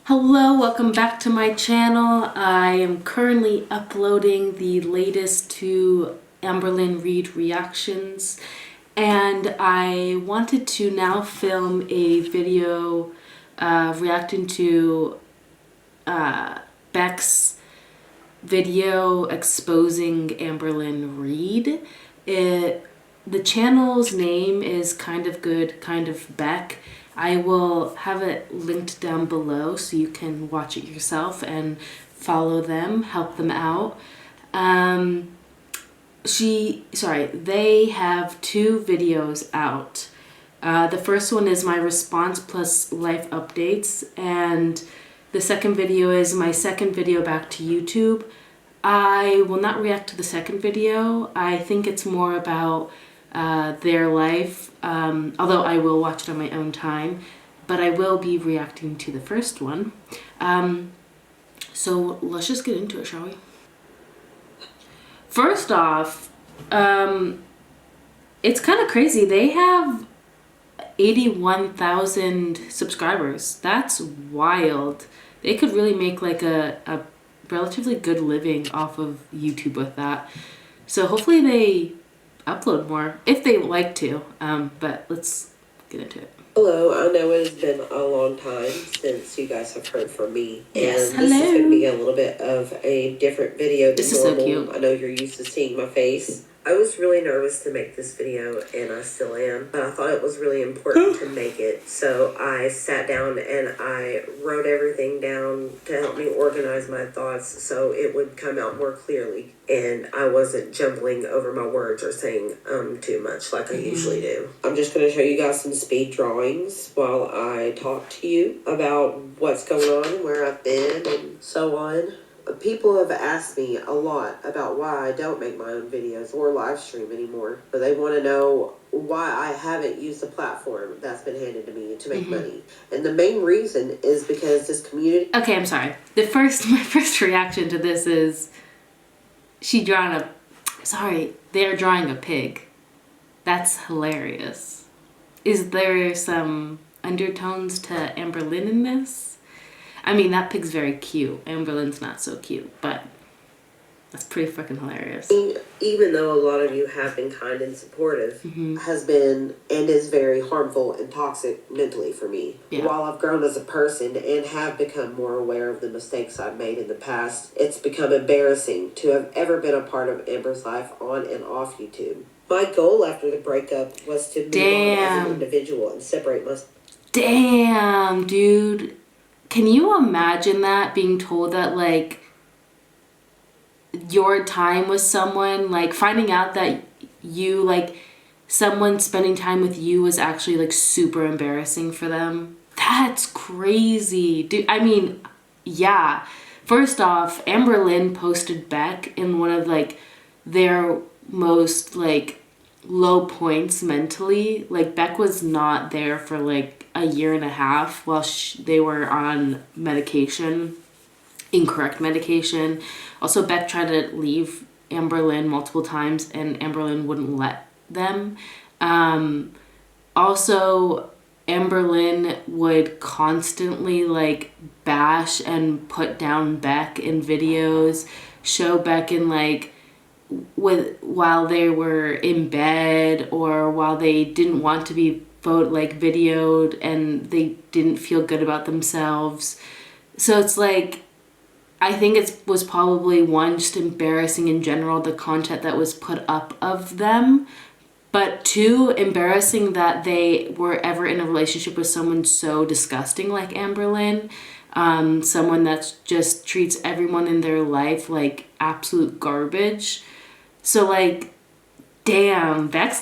Hello, welcome back to my channel. I am currently uploading the latest two Amberlynn Reid reactions, and I wanted to now film a video reacting to Beck's video exposing Amberlynn Reid. The channel's name is Kind of Good, Kind of Beck. I will have it linked down below so you can watch it yourself and follow them, help them out. They have two videos out. The first one is my response plus life updates, and the second video is my second video back to YouTube. I will not react to the second video. I think it's more about their life, although I will watch it on my own time, but I will be reacting to the first one. So let's just get into it, shall we? First off, it's kind of crazy. They have 81,000 subscribers. That's wild. They could really make like a relatively good living off of YouTube with that. So hopefully they upload more if they like to, but let's get into it. Hello, I know it has been a long time since you guys have heard from me. Yes, and hello. This is going to be a little bit of a different video than This is normal. so cute. I know you're used to seeing my face. I was really nervous to make this video, and I still am, but I thought it was really important to make it. So I sat down and I wrote everything down to help me organize my thoughts so it would come out more clearly. And I wasn't jumbling over my words or saying too much like I usually do. I'm just going to show you guys some speed drawings while I talk to you about what's going on, where I've been, and so on. People have asked me a lot about why I don't make my own videos or live stream anymore, but they want to know why I haven't used the platform that's been handed to me to make money. And the main reason is because this community... Okay, I'm sorry. My first reaction to this is they're drawing a pig. That's hilarious. Is there some undertones to Amberlynn in this? I mean, that pig's very cute. Amberlynn's not so cute, but that's pretty freaking hilarious. Even though a lot of you have been kind and supportive, has been and is very harmful and toxic mentally for me. Yeah. While I've grown as a person and have become more aware of the mistakes I've made in the past, it's become embarrassing to have ever been a part of Amber's life on and off YouTube. My goal after the breakup was to move on as an individual and separate myself. Damn, dude. Can you imagine that, being told that, like, your time with someone, like, finding out that you, like, someone spending time with you was actually, like, super embarrassing for them? That's crazy. Dude, I mean, yeah. First off, Amberlynn posted Beck in one of, like, their most, like, low points mentally. Like, Beck was not there for, like, a year and a half while they were on medication, incorrect medication. Also, Beck tried to leave Amberlynn multiple times and Amberlynn wouldn't let them. Also, Amberlynn would constantly, like, bash and put down Beck in videos, show Beck in, like, while they were in bed or while they didn't want to be videoed and they didn't feel good about themselves. So it's like, I think it was probably one, just embarrassing in general, the content that was put up of them, but two, embarrassing that they were ever in a relationship with someone so disgusting like Amberlynn, someone that just treats everyone in their life like absolute garbage. So, like, damn, Beck's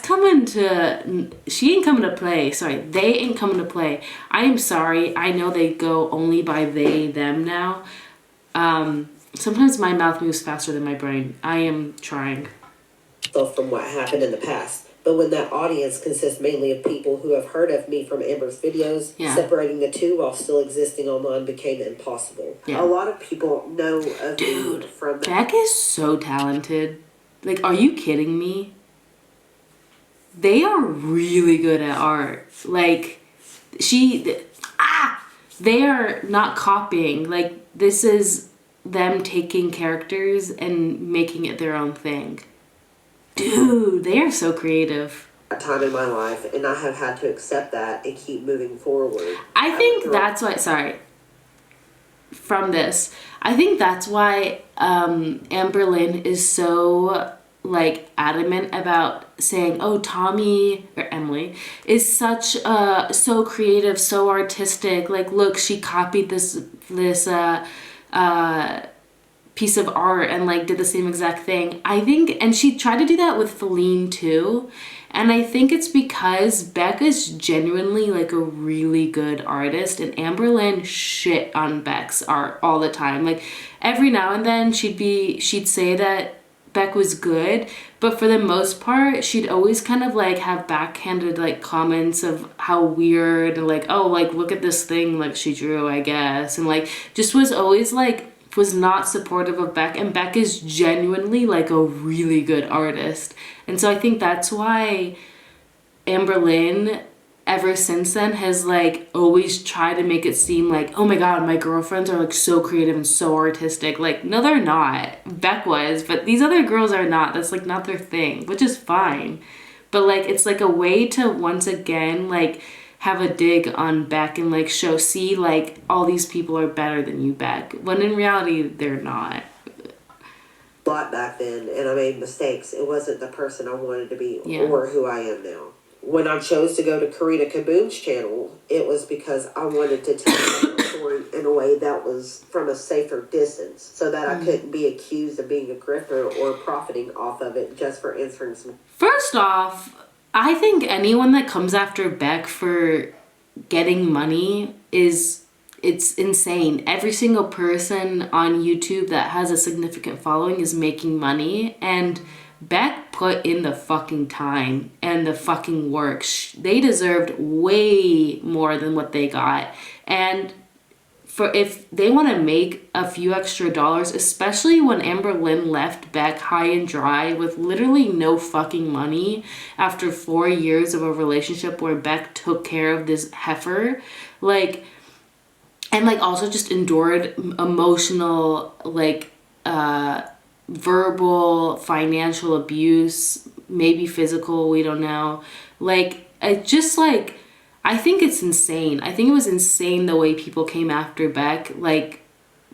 she ain't coming to play. Sorry, they ain't coming to play. I am sorry. I know they go only by they, them now. Sometimes my mouth moves faster than my brain. I am trying. From what happened in the past. But when that audience consists mainly of people who have heard of me from Amber's videos, separating the two while still existing online became impossible. Yeah. A lot of people know of me from... Beck is so talented. Like, are you kidding me? They are really good at art. Like, they are not copying. Like, this is them taking characters and making it their own thing. Dude, they are so creative. Time in my life, and I have had to accept that and keep moving forward. I think that's why, I think that's why Amberlynn is so, like, adamant about saying, oh, Tommy, or Emily, is such, so creative, so artistic. Like, look, she copied this piece of art and, like, did the same exact thing. I think, and she tried to do that with Feline too. And I think it's because Beck is genuinely, like, a really good artist, and Amberlynn shit on Beck's art all the time. Like, every now and then she'd say that Beck was good, but for the most part, she'd always kind of, like, have backhanded, like, comments of how weird, and, like, oh, like, look at this thing, like, she drew, I guess, and, like, just was always, like, was not supportive of Beck, and Beck is genuinely, like, a really good artist. And so I think that's why Amberlynn, ever since then, has, like, always tried to make it seem like, oh my god, my girlfriends are, like, so creative and so artistic. Like, no, they're not. Beck was, but these other girls are not. That's, like, not their thing, which is fine. But, like, it's, like, a way to, once again, like, have a dig on Beck and, like, see, like, all these people are better than you, Beck, when in reality they're not. A lot back then, and I made mistakes. It wasn't the person I wanted to be or who I am now. When I chose to go to Karina Kaboom's channel, it was because I wanted to tell my story in a way that was from a safer distance, so that I couldn't be accused of being a grifter or profiting off of it just for answering some. First off, I think anyone that comes after Beck for getting money it's insane. Every single person on YouTube that has a significant following is making money, and Beck put in the fucking time and the fucking work. They deserved way more than what they got. And if they want to make a few extra dollars, especially when Amberlynn left Beck high and dry with literally no fucking money after 4 years of a relationship where Beck took care of this heifer, like, and, like, also just endured emotional, like, verbal, financial abuse, maybe physical, we don't know. Like, it just, like, I think it's insane. I think it was insane the way people came after Beck. Like,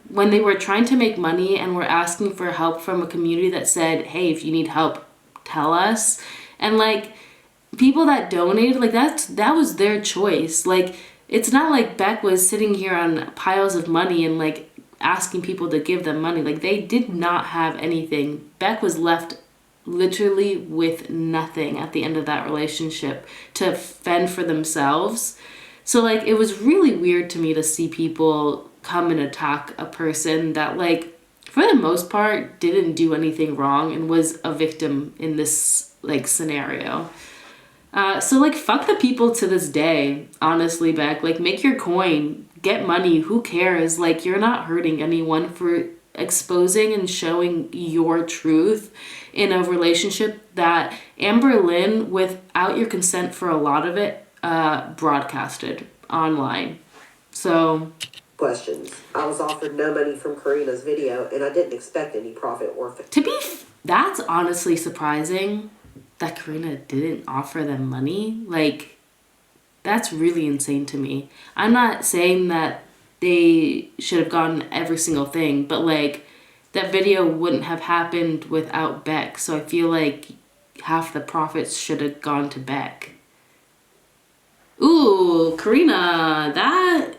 when they were trying to make money and were asking for help from a community that said, hey, if you need help, tell us. And, like, people that donated, like, that was their choice. Like, it's not like Beck was sitting here on piles of money and, like, asking people to give them money. Like, they did not have anything. Beck was left literally with nothing at the end of that relationship to fend for themselves. So, like, it was really weird to me to see people come and attack a person that, like, for the most part didn't do anything wrong and was a victim in this, like, scenario. So, like, fuck the people to this day, honestly, Beck. Like, make your coin, get money, who cares? Like, you're not hurting anyone for exposing and showing your truth in a relationship that Amberlynn, without your consent for a lot of it, broadcasted online. So... questions. I was offered no money from Karina's video, and I didn't expect any profit or... That's honestly surprising that Karina didn't offer them money. Like, that's really insane to me. I'm not saying that they should have gotten every single thing, but, like, that video wouldn't have happened without Beck, so I feel like half the profits should have gone to Beck. Ooh, Karina, that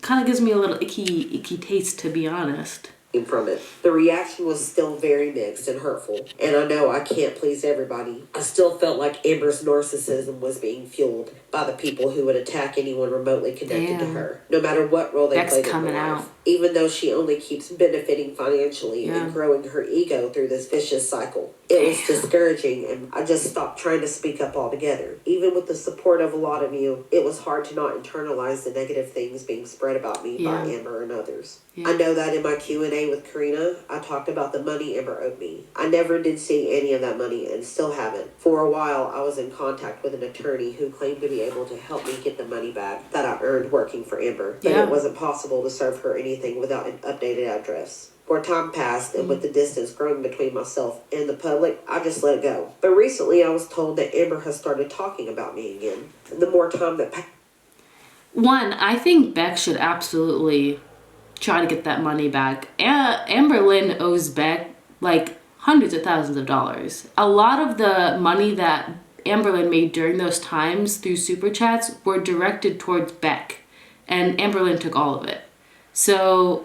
kind of gives me a little icky taste, to be honest. From it. The reaction was still very mixed and hurtful, and I know I can't please everybody. I still felt like Amber's narcissism was being fueled by the people who would attack anyone remotely connected to her, no matter what role they played in her life. Even though she only keeps benefiting financially and growing her ego through this vicious cycle. It was discouraging, and I just stopped trying to speak up altogether. Even with the support of a lot of you, it was hard to not internalize the negative things being spread about me by Amber and others. I know that in my Q&A Q&A with Karina, I talked about the money Amber owed me. I never did see any of that money and still haven't. For a while, I was in contact with an attorney who claimed to be able to help me get the money back that I earned working for Amber. But it wasn't possible to serve her anything without an updated address. More time passed, and with the distance growing between myself and the public, I just let it go. But recently, I was told that Amber has started talking about me again. And the more time that passed... One, I think Beck should absolutely try to get that money back. Amberlynn owes Beck like hundreds of thousands of dollars. A lot of the money that Amberlynn made during those times through super chats were directed towards Beck, and Amberlynn took all of it. So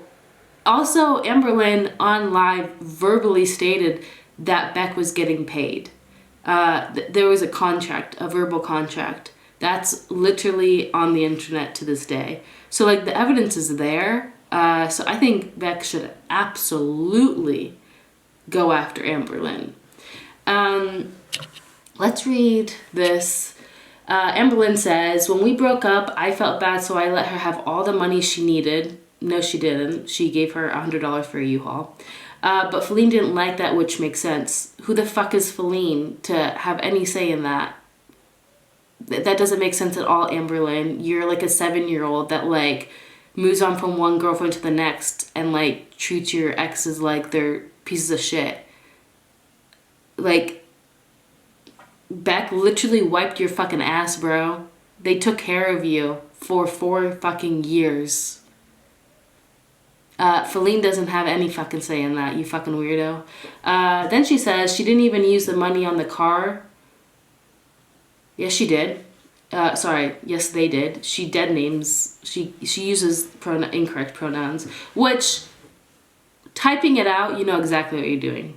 also Amberlynn on live verbally stated that Beck was getting paid. There was a contract, a verbal contract. That's literally on the internet to this day. So like the evidence is there. So I think Beck should absolutely go after Amberlynn. Let's read this. Amberlynn says, when we broke up, I felt bad, so I let her have all the money she needed. No, she didn't. She gave her $100 for a U-Haul. But Feline didn't like that, which makes sense. Who the fuck is Feline to have any say in that? That doesn't make sense at all, Amberlynn. You're like a 7-year-old that like moves on from one girlfriend to the next and like treats your exes like they're pieces of shit. Like, Beck literally wiped your fucking ass, bro. They took care of you for 4 fucking years. Feline doesn't have any fucking say in that, you fucking weirdo. Then she says she didn't even use the money on the car. Yes, she did. Yes, they did. She dead names. She uses incorrect pronouns, which, typing it out, you know exactly what you're doing.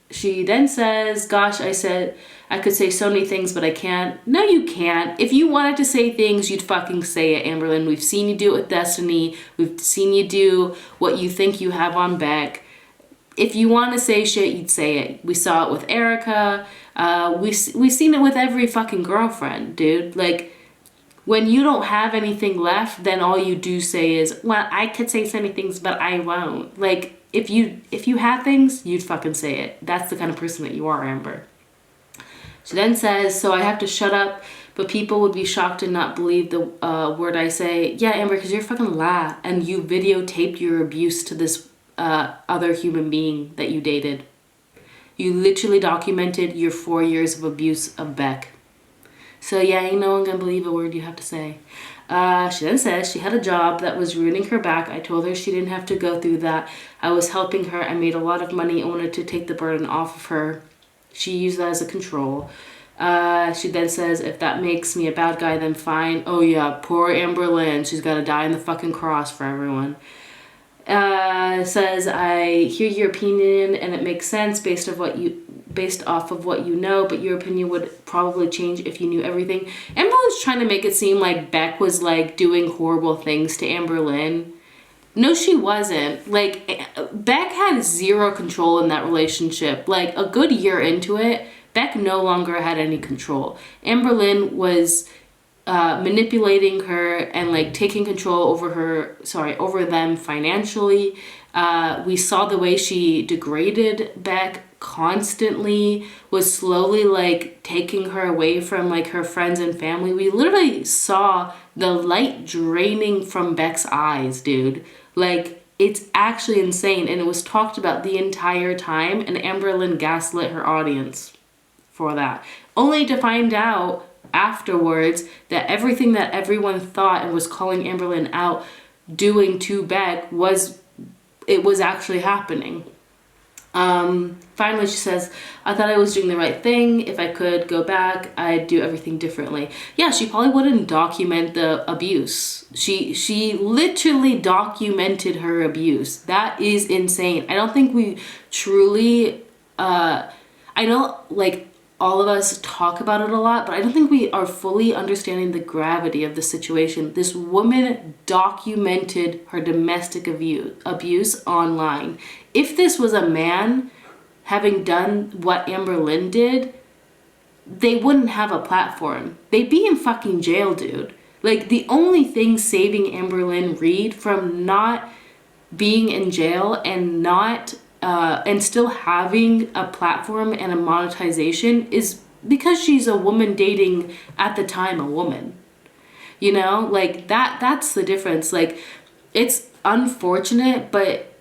She then says, gosh, I said I could say so many things, but I can't. No, you can't. If you wanted to say things, you'd fucking say it, Amberlynn. We've seen you do it with Destiny. We've seen you do what you think you have on Beck. If you want to say shit, you'd say it. We saw it with Erica. We've seen it with every fucking girlfriend, dude. Like, when you don't have anything left, then all you do say is, well, I could say so many things, but I won't. Like, if you had things, you'd fucking say it. That's the kind of person that you are, Amber. She then says, so I have to shut up, but people would be shocked and not believe the word I say. Yeah, Amber, because you're fucking lie, and you videotaped your abuse to this other human being that you dated. You literally documented your 4 years of abuse of Beck. So yeah, ain't no one gonna believe a word you have to say. She then says she had a job that was ruining her back. I told her she didn't have to go through that. I was helping her. I made a lot of money. I wanted to take the burden off of her. She used that as a control. She then says, if that makes me a bad guy, then fine. Oh yeah, poor Amberlynn. She's gotta die on the fucking cross for everyone. Says, I hear your opinion and it makes sense based off of what you know, but your opinion would probably change if you knew everything. Amberlynn's trying to make it seem like Beck was like doing horrible things to Amberlynn. No, she wasn't. Like, Beck had zero control in that relationship. Like, a good year into it, Beck no longer had any control. Amberlynn was manipulating her and like taking control over them financially. We saw the way she degraded Beck constantly, was slowly like taking her away from like her friends and family. We literally saw the light draining from Beck's eyes, dude. Like, it's actually insane, and it was talked about the entire time, and Amberlynn gaslit her audience for that, only to find out afterwards that everything that everyone thought and was calling Amberlynn out doing to Beck was actually happening. Finally, she says, I thought I was doing the right thing. If I could go back, I'd do everything differently. Yeah, she probably wouldn't document the abuse. She literally documented her abuse. That is insane. I don't think we truly, I know like all of us talk about it a lot, but I don't think we are fully understanding the gravity of the situation. This woman documented her domestic abuse online. If this was a man having done what Amberlynn did, they wouldn't have a platform. They'd be in fucking jail, dude. Like, the only thing saving Amberlynn Reid from not being in jail and not and still having a platform and a monetization is because she's a woman dating at the time a woman. You know, like that's the difference. Like, it's unfortunate, but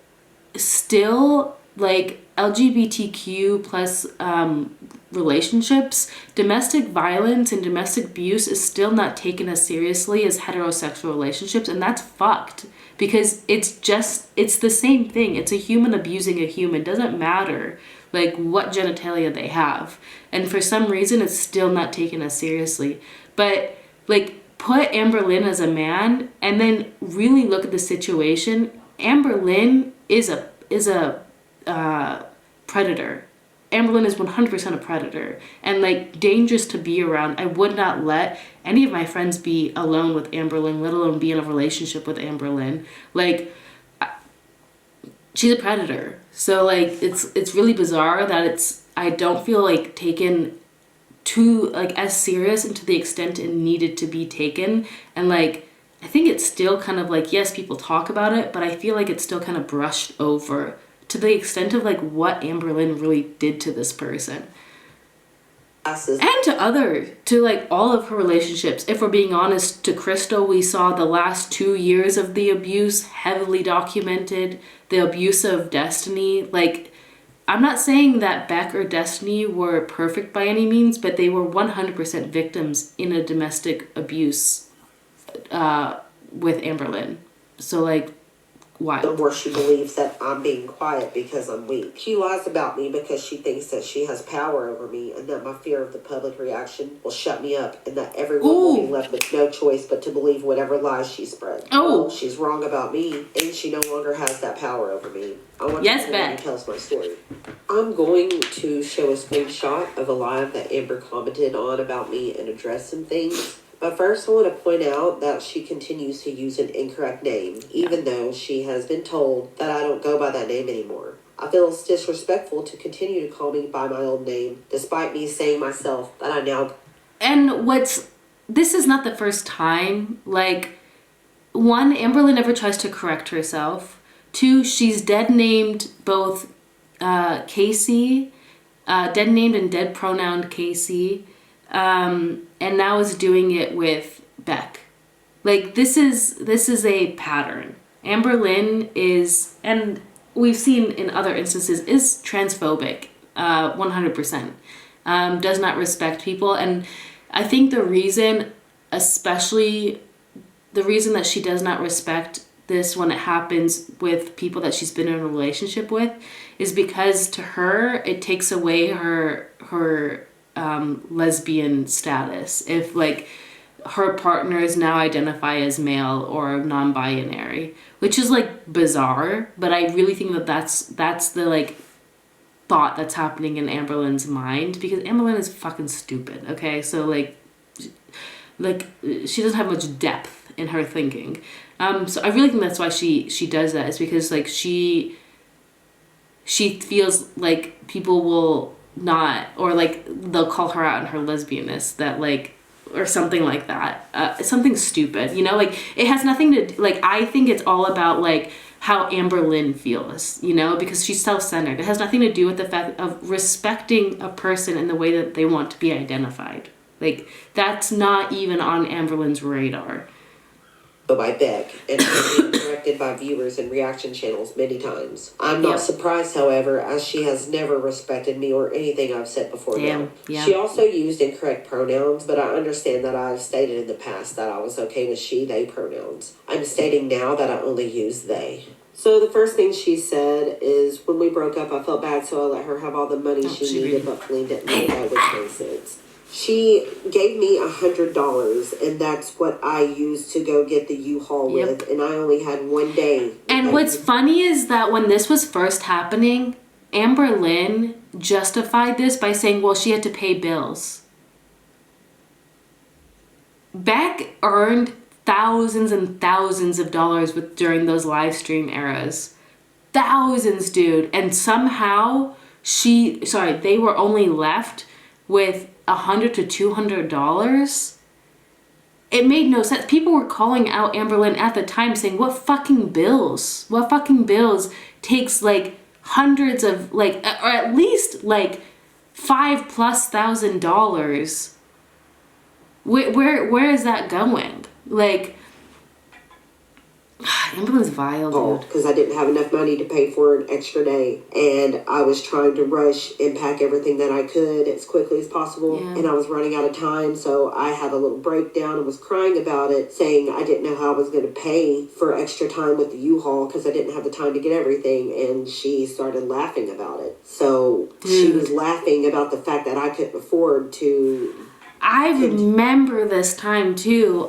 still, like, LGBTQ plus relationships, domestic violence and domestic abuse is still not taken as seriously as heterosexual relationships, and that's fucked. Because it's the same thing. It's a human abusing a human. Doesn't matter like what genitalia they have. And for some reason it's still not taken as seriously. But like, put Amberlynn as a man and then really look at the situation. Amberlynn is a predator. Amberlynn is 100% a predator and like dangerous to be around. I would not let any of my friends be alone with Amberlynn, let alone be in a relationship with Amberlynn. Like, she's a predator. So like, it's really bizarre that I don't feel like taken too like as serious and to the extent it needed to be taken. And like, I think it's still kind of like, yes, people talk about it, but I feel like it's still kind of brushed over to the extent of like what Amberlynn really did to this person. And to like all of her relationships. If we're being honest, to Crystal, we saw the last 2 years of the abuse heavily documented, the abuse of Destiny. Like, I'm not saying that Beck or Destiny were perfect by any means, but they were 100% victims in a domestic abuse with Amberlynn. So like, why? The more she believes that I'm being quiet because I'm weak. She lies about me because she thinks that she has power over me and that my fear of the public reaction will shut me up and that everyone will be left with no choice but to believe whatever lies she spread. Well, she's wrong about me and she no longer has that power over me. I want to hear when he tells my story. I'm going to show a screenshot of a live that Amber commented on about me and address some things. But first, I want to point out that she continues to use an incorrect name, even though she has been told that I don't go by that name anymore. I feel it's disrespectful to continue to call me by my old name, despite me saying myself that I now... And this is not the first time. Like, one, Amberlynn never tries to correct herself. Two, she's dead named both Casey, dead named and dead pronounced Casey. And now is doing it with Beck. Like, this is a pattern. Amberlynn is, and we've seen in other instances, is transphobic, 100%. Does not respect people. And I think the reason that she does not respect this when it happens with people that she's been in a relationship with is because to her, it takes away her lesbian status if like her partners now identify as male or non-binary, which is like bizarre, but I really think that that's the like thought that's happening in Amberlynn's mind, because Amberlynn is fucking stupid. Okay, so like she doesn't have much depth in her thinking. So I really think that's why she does that, is because like she feels like people will not, or like they'll call her out on her lesbianness, that like, or something like that, something stupid, you know, like it has nothing to, like, I think it's all about like how Amberlynn feels, you know, because she's self-centered. It has nothing to do with the fact of respecting a person in the way that they want to be identified. Like, that's not even on Amberlynn's radar. By Beck, and been corrected by viewers and reaction channels many times. I'm not surprised, however, as she has never respected me or anything I've said before now. Yeah. She also used incorrect pronouns, but I understand that I've stated in the past that I was okay with she, they pronouns. I'm stating now that I only use they. So the first thing she said is, when we broke up, I felt bad, so I let her have all the money she needed, but Feline didn't think that would make sense. She gave me $100, and that's what I used to go get the U-Haul with, and I only had one day. And what's funny is that when this was first happening, Amberlynn justified this by saying, well, she had to pay bills. Beck earned thousands and thousands of dollars during those live stream eras. Thousands, dude. And somehow they were only left with $100 to $200. it made no sense. People were calling out Amberlynn at the time saying, what fucking bills? What fucking bills takes like hundreds of like, or at least like $5,000+? Where is that going? Like, Amberlynn's vile, dude. Because I didn't have enough money to pay for an extra day, and I was trying to rush and pack everything that I could as quickly as possible, and I was running out of time, so I had a little breakdown and was crying about it, saying I didn't know how I was going to pay for extra time with the U-Haul because I didn't have the time to get everything, and she started laughing about it. So she was laughing about the fact that I couldn't afford to... I remember this time too.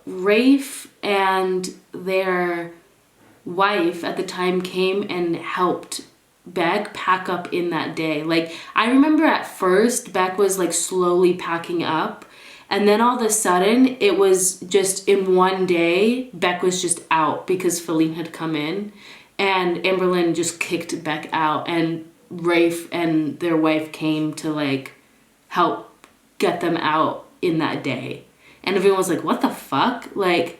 Rafe and their wife at the time came and helped Beck pack up in that day. Like, I remember at first Beck was like slowly packing up, and then all of a sudden it was just in one day Beck was just out because Feline had come in, and Amberlynn just kicked Beck out, and Rafe and their wife came to like help get them out in that day. And everyone was like, what the fuck? Like,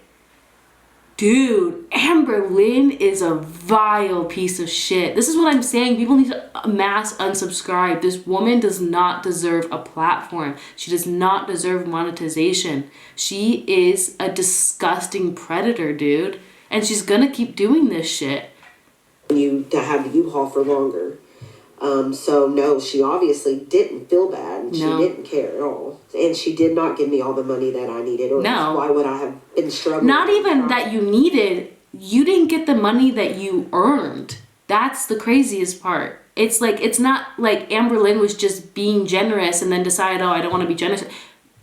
dude, Amberlynn is a vile piece of shit. This is what I'm saying. People need to mass unsubscribe. This woman does not deserve a platform. She does not deserve monetization. She is a disgusting predator, dude. And she's gonna keep doing this shit. You to have the U-Haul for longer. So no, she obviously didn't feel bad. And she didn't care at all. And she did not give me all the money that I needed. Or why would I have been struggling? Not even that you needed. You didn't get the money that you earned. That's the craziest part. It's like, it's not like Amberlynn was just being generous and then decided, oh, I don't want to be generous.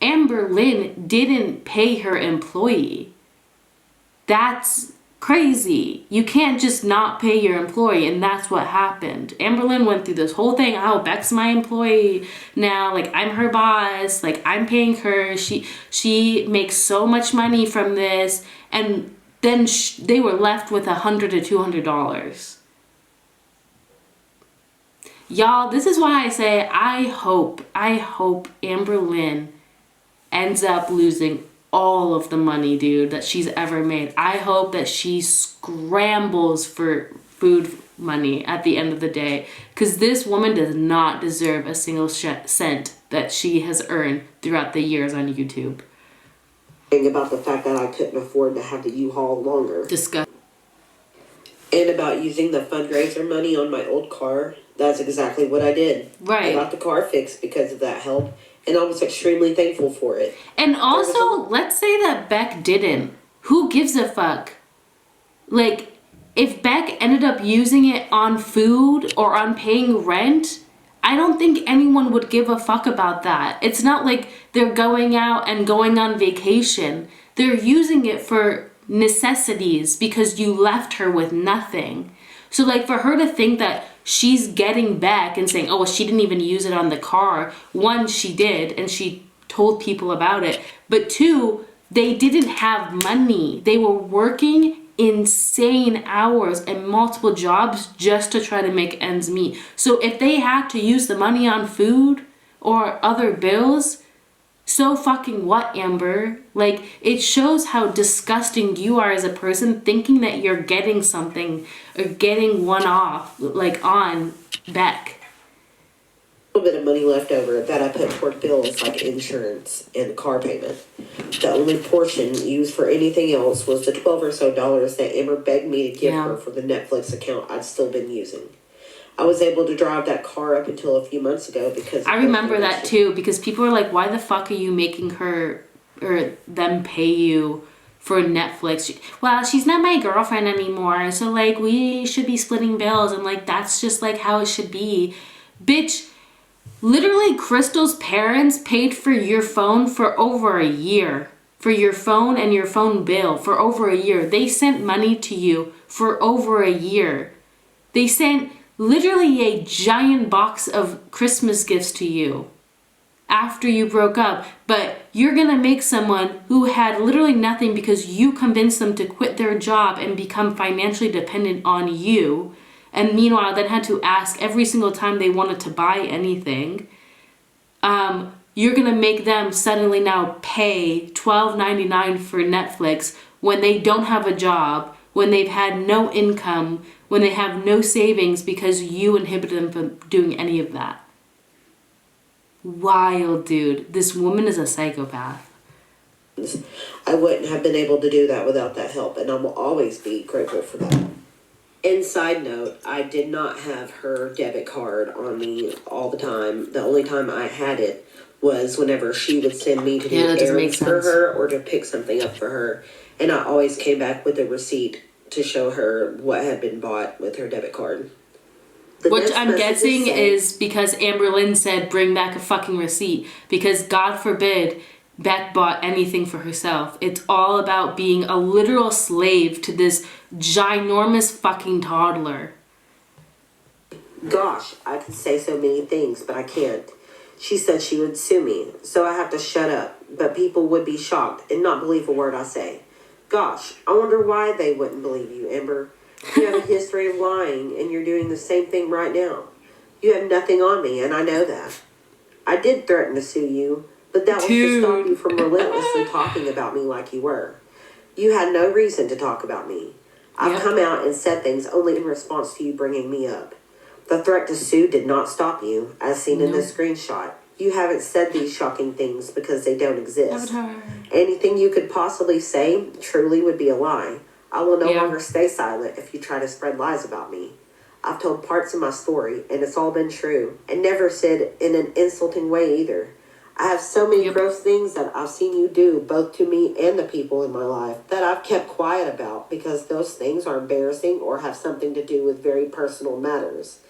Amberlynn didn't pay her employee. That's crazy. You can't just not pay your employee, and that's what happened. Amberlynn went through this whole thing. Oh, Beck's my employee now. Like, I'm her boss. Like, I'm paying her. She makes so much money from this, and then they were left with $100 to $200. Y'all, this is why I say I hope Amberlynn ends up losing all of the money, dude, that she's ever made. I hope that she scrambles for food money at the end of the day, because this woman does not deserve a single cent that she has earned throughout the years on YouTube. About the fact that I couldn't afford to have the U-Haul longer. Disgusting. And about using the fundraiser money on my old car. That's exactly what I did. Right. I got the car fixed because of that help. And I was extremely thankful for it. And also, let's say that Beck didn't. Who gives a fuck? Like, if Beck ended up using it on food or on paying rent, I don't think anyone would give a fuck about that. It's not like they're going out and going on vacation. They're using it for necessities because you left her with nothing. So, like, for her to think that she's getting back and saying, oh, well, she didn't even use it on the car. One, she did, and she told people about it. But two, they didn't have money. They were working insane hours and multiple jobs just to try to make ends meet. So if they had to use the money on food or other bills, so fucking what, Amber? Like, it shows how disgusting you are as a person, thinking that you're getting something or getting one off, like, on Beck. A little bit of money left over that I put toward bills like insurance and car payment. The only portion used for anything else was the $12 or so that Amber begged me to give her for the Netflix account I'd still been using. I was able to drive that car up until a few months ago because... I remember that too, because people were like, why the fuck are you making her or them pay you for Netflix? Well, she's not my girlfriend anymore, so like we should be splitting bills, and like that's just like how it should be. Bitch, literally Crystal's parents paid for your phone for over a year. For your phone and your phone bill for over a year. They sent money to you for over a year. They sent literally a giant box of Christmas gifts to you after you broke up, but you're gonna make someone who had literally nothing because you convinced them to quit their job and become financially dependent on you, and meanwhile then had to ask every single time they wanted to buy anything, you're gonna make them suddenly now pay $12.99 for Netflix when they don't have a job, when they've had no income, when they have no savings because you inhibited them from doing any of that. Wild, dude. This woman is a psychopath. I wouldn't have been able to do that without that help, and I will always be grateful for that. And side note, I did not have her debit card on me all the time. The only time I had it was whenever she would send me to do errands for her or to pick something up for her. And I always came back with a receipt to show her what had been bought with her debit card. Which I'm guessing is because Amberlynn said bring back a fucking receipt. Because God forbid Beck bought anything for herself. It's all about being a literal slave to this ginormous fucking toddler. Gosh, I could say so many things, but I can't. She said she would sue me, so I have to shut up. But people would be shocked and not believe a word I say. Gosh, I wonder why they wouldn't believe you, Amber. You have a history of lying, and you're doing the same thing right now. You have nothing on me, and I know that. I did threaten to sue you, but that was to stop you from relentlessly talking about me like you were. You had no reason to talk about me. I've come out and said things only in response to you bringing me up. The threat to sue did not stop you, as seen in this screenshot. You haven't said these shocking things because they don't exist. Anything you could possibly say truly would be a lie. I will no longer stay silent if you try to spread lies about me. I've told parts of my story, and it's all been true, and never said in an insulting way either. I have so many gross things that I've seen you do, both to me and the people in my life, that I've kept quiet about because those things are embarrassing or have something to do with very personal matters.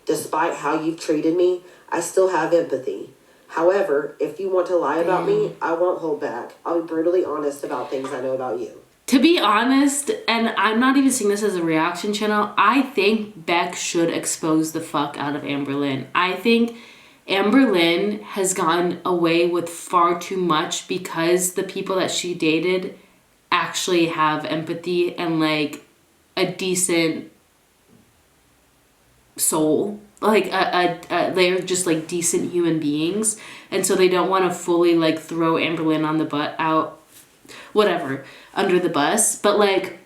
Despite how you've treated me, I still have empathy. However, if you want to lie about me, I won't hold back. I'll be brutally honest about things I know about you. To be honest, and I'm not even seeing this as a reaction channel, I think Beck should expose the fuck out of Amberlynn. I think Amberlynn has gone away with far too much because the people that she dated actually have empathy and like a decent soul. Like they're just like decent human beings, and so they don't want to fully like throw Amberlynn on the butt out whatever under the bus. But like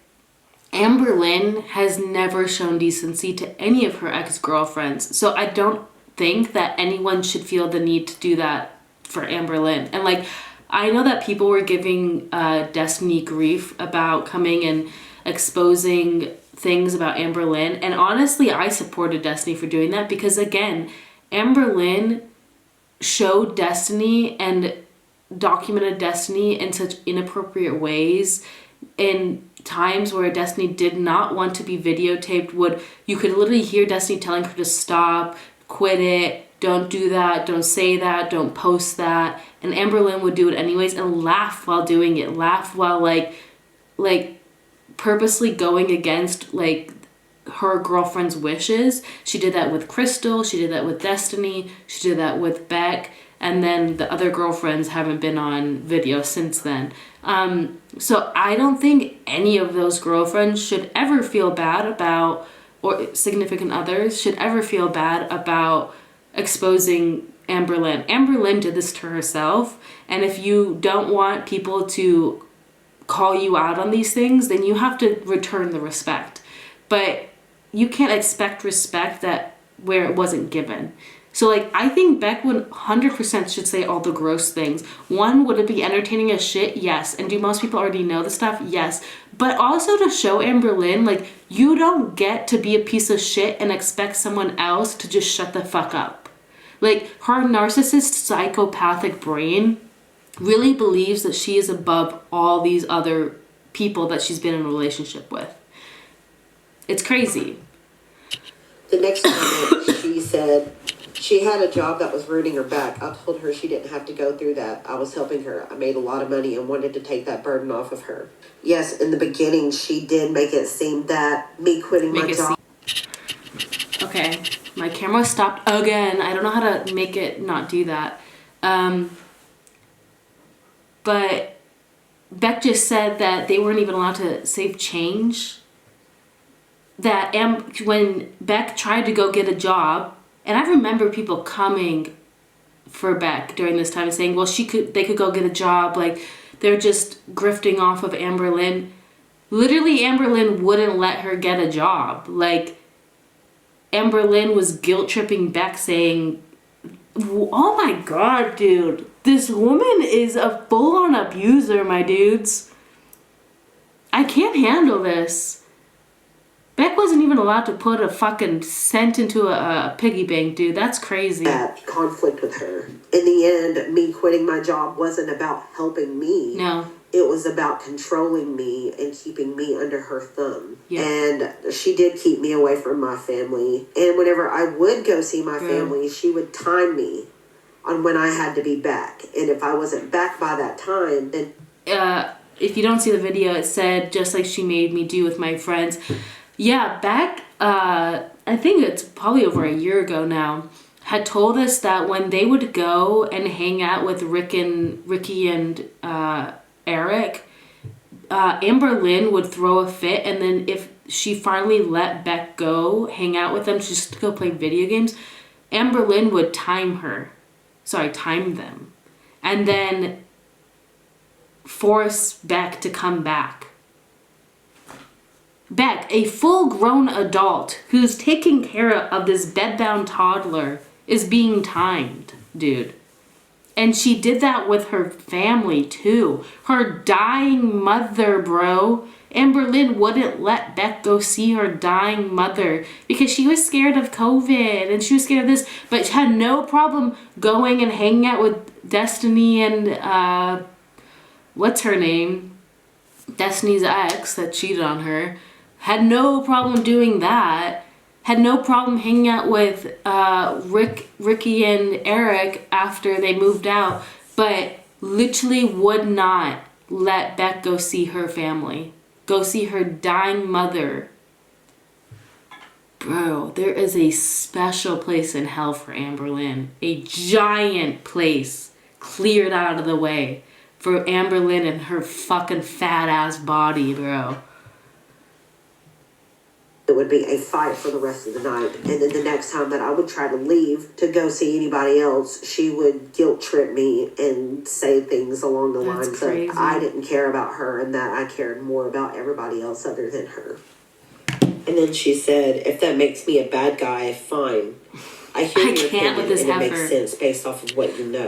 Amberlynn has never shown decency to any of her ex-girlfriends, so I don't think that anyone should feel the need to do that for Amberlynn. And like I know that people were giving Destiny grief about coming and exposing things about Amberlynn, and honestly I supported Destiny for doing that because again, Amberlynn showed Destiny and documented Destiny in such inappropriate ways in times where Destiny did not want to be videotaped. You could literally hear Destiny telling her to stop, quit it, don't do that, don't say that, don't post that, and Amberlynn would do it anyways and laugh while doing it, laugh while like purposely going against like her girlfriend's wishes. She did that with Crystal, she did that with Destiny, she did that with Beck, and then the other girlfriends haven't been on video since then. So I don't think any of those girlfriends should ever feel bad about, or significant others should ever feel bad about exposing Amberlynn. Amberlynn did this to herself, and if you don't want people to call you out on these things, then you have to return the respect. But you can't expect respect that where it wasn't given. So like I think Beck would 100% should say all the gross things. One, would it be entertaining as shit? Yes. And do most people already know the stuff? Yes. But also to show Amberlynn, like, you don't get to be a piece of shit and expect someone else to just shut the fuck up. Like, her narcissist psychopathic brain really believes that she is above all these other people that she's been in a relationship with. It's crazy. The next moment, she said she had a job that was ruining her back. I told her she didn't have to go through that. I was helping her. I made a lot of money and wanted to take that burden off of her. Yes, in the beginning, she did make it seem that me quitting my job. Okay, my camera stopped again. I don't know how to make it not do that. But Beck just said that they weren't even allowed to save change. That when Beck tried to go get a job, and I remember people coming for Beck during this time, saying, well, they could go get a job, like they're just grifting off of Amberlynn. Literally, Amberlynn wouldn't let her get a job. Like, Amberlynn was guilt tripping Beck, saying, oh my god, dude, this woman is a full-on abuser, my dudes. I can't handle this. Beck wasn't even allowed to put a fucking cent into a piggy bank, dude. That's crazy. That conflict with her. In the end, me quitting my job wasn't about helping me. No. It was about controlling me and keeping me under her thumb. Yeah. And she did keep me away from my family. And whenever I would go see my family, she would time me on when I had to be back. And if I wasn't back by that time, then... if you don't see the video, it said, just like she made me do with my friends. Yeah, Beck, I think it's probably over a year ago now, had told us that when they would go and hang out with Ricky and Eric, Amberlynn would throw a fit, and then if she finally let Beck go hang out with them just to go play video games, Amberlynn would time them, and then force Beck to come back. Beck, a full-grown adult who's taking care of this bedbound toddler, is being timed, dude. And she did that with her family, too. Her dying mother, bro. Amberlynn wouldn't let Beck go see her dying mother because she was scared of COVID and she was scared of this, but she had no problem going and hanging out with Destiny and, what's her name? Destiny's ex that cheated on her. Had no problem doing that. Had no problem hanging out with Ricky and Eric after they moved out, but literally would not let Beck go see her family. Go see her dying mother. Bro, there is a special place in hell for Amberlynn. A giant place cleared out of the way for Amberlynn and her fucking fat ass body, bro. It would be a fight for the rest of the night. And then the next time that I would try to leave to go see anybody else, she would guilt trip me and say things along the lines of I didn't care about her and that I cared more about everybody else other than her. And then she said, if that makes me a bad guy, fine. I hear your opinion and it makes sense based off of what you know.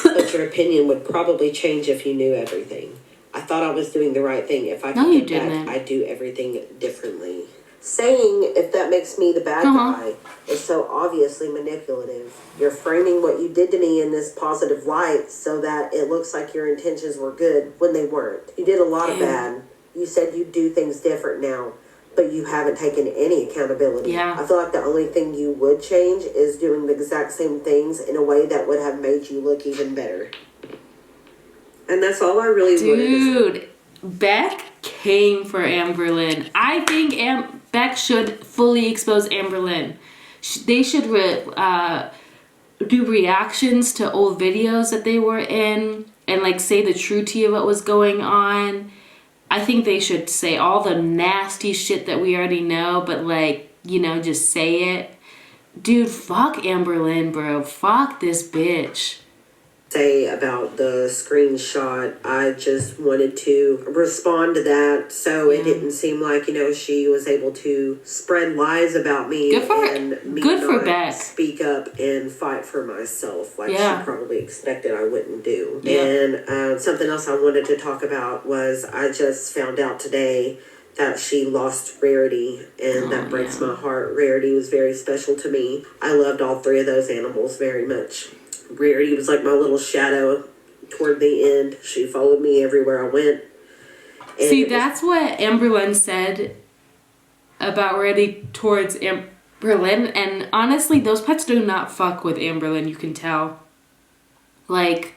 But your opinion would probably change if you knew everything. I thought I was doing the right thing. If I could get back, I'd do everything differently. Saying, if that makes me the bad guy, is so obviously manipulative. You're framing what you did to me in this positive light so that it looks like your intentions were good when they weren't. You did a lot of bad. You said you'd do things different now, but you haven't taken any accountability. Yeah. I feel like the only thing you would change is doing the exact same things in a way that would have made you look even better. And that's all I really wanted. Dude, Beck came for Amberlynn. I think Beck should fully expose Amberlynn. They should do reactions to old videos that they were in and like say the truth of what was going on. I think they should say all the nasty shit that we already know, but like, you know, just say it. Dude, fuck Amberlynn, bro. Fuck this bitch. Say about the screenshot, I just wanted to respond to that so it didn't seem like, you know, she was able to spread lies about me and me not Beck. Speak up and fight for myself like she probably expected I wouldn't do. And something else I wanted to talk about was I just found out today that she lost Rarity, and that breaks my heart. Rarity was very special to me. I loved all three of those animals very much. Rarity was like my little shadow toward the end. She followed me everywhere I went. And see, that's what Amberlynn said about Rarity towards Amberlynn. And honestly, those pets do not fuck with Amberlynn. You can tell. Like,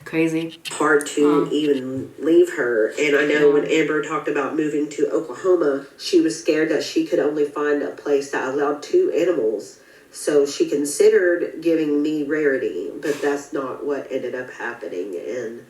crazy. Hard to even leave her. And I know when Amber talked about moving to Oklahoma, she was scared that she could only find a place that allowed 2 animals. So she considered giving me Rarity, but that's not what ended up happening. And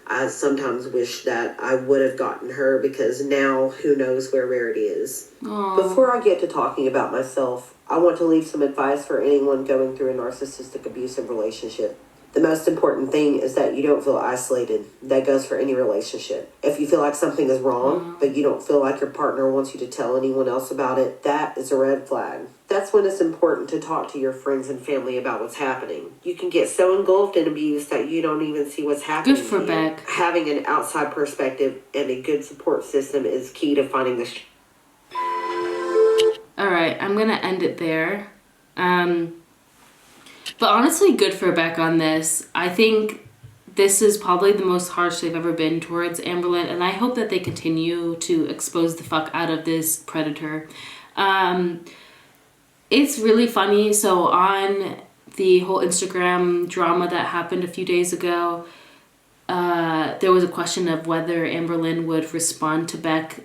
I sometimes wish that I would have gotten her, because now who knows where Rarity is. Aww. Before I get to talking about myself, I want to leave some advice for anyone going through a narcissistic abusive relationship. The most important thing is that you don't feel isolated. That goes for any relationship. If you feel like something is wrong, but you don't feel like your partner wants you to tell anyone else about it, that is a red flag. That's when it's important to talk to your friends and family about what's happening. You can get so engulfed in abuse that you don't even see what's happening. Good for Beck. Having an outside perspective and a good support system is key to finding the... Alright, I'm gonna end it there. But honestly, good for Beck on this. I think this is probably the most harsh they've ever been towards Amberlynn, and I hope that they continue to expose the fuck out of this predator. It's really funny. So on the whole Instagram drama that happened a few days ago, there was a question of whether Amberlynn would respond to Beck's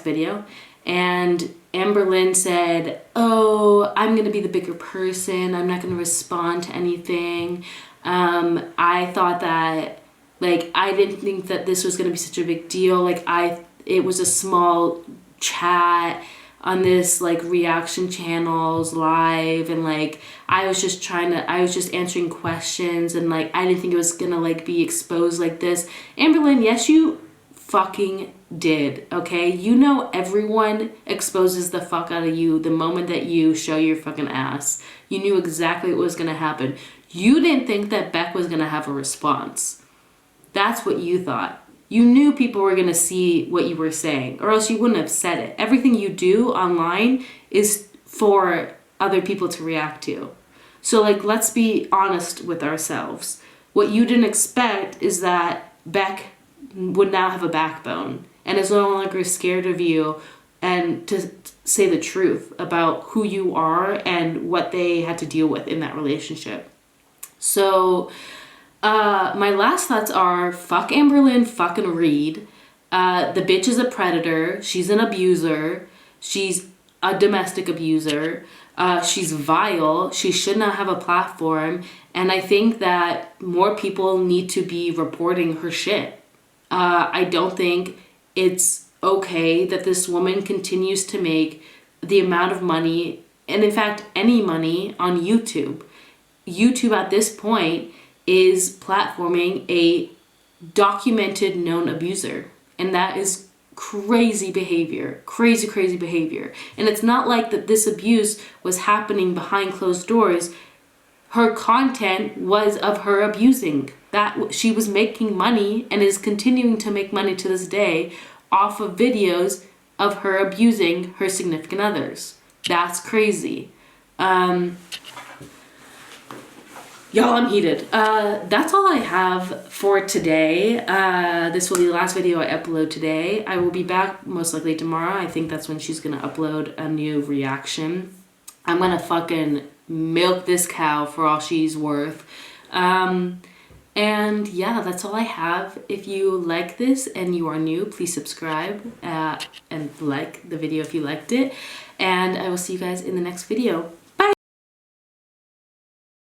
video, and Amberlynn said, "Oh, I'm going to be the bigger person. I'm not going to respond to anything." I thought that, like, I didn't think that this was going to be such a big deal. Like, it was a small chat on this, like, reaction channels live, and, like, I was just answering questions, and, like, I didn't think it was going to, like, be exposed like this. Amberlynn, yes, you fucking did, okay? You know everyone exposes the fuck out of you the moment that you show your fucking ass. You knew exactly what was gonna happen. You didn't think that Beck was gonna have a response. That's what you thought. You knew people were gonna see what you were saying, or else you wouldn't have said it. Everything you do online is for other people to react to. So, like, let's be honest with ourselves. What you didn't expect is that Beck would now have a backbone and is no longer scared of you and to say the truth about who you are and what they had to deal with in that relationship. So my last thoughts are, fuck Amberlynn fucking Reid. The bitch is a predator. She's an abuser. She's a domestic abuser. She's vile. She should not have a platform. And I think that more people need to be reporting her shit. I don't think it's okay that this woman continues to make the amount of money, and in fact, any money on YouTube. YouTube at this point is platforming a documented known abuser. And that is crazy behavior. Crazy, crazy behavior. And it's not like that this abuse was happening behind closed doors. Her content was of her abusing. That she was making money and is continuing to make money to this day off of videos of her abusing her significant others. That's crazy. Y'all, I'm heated. That's all I have for today. This will be the last video I upload today. I will be back most likely tomorrow. I think that's when she's gonna upload a new reaction. I'm gonna fucking milk this cow for all she's worth. And yeah, that's all I have. If you like this and you are new, please subscribe and like the video if you liked it. And I will see you guys in the next video.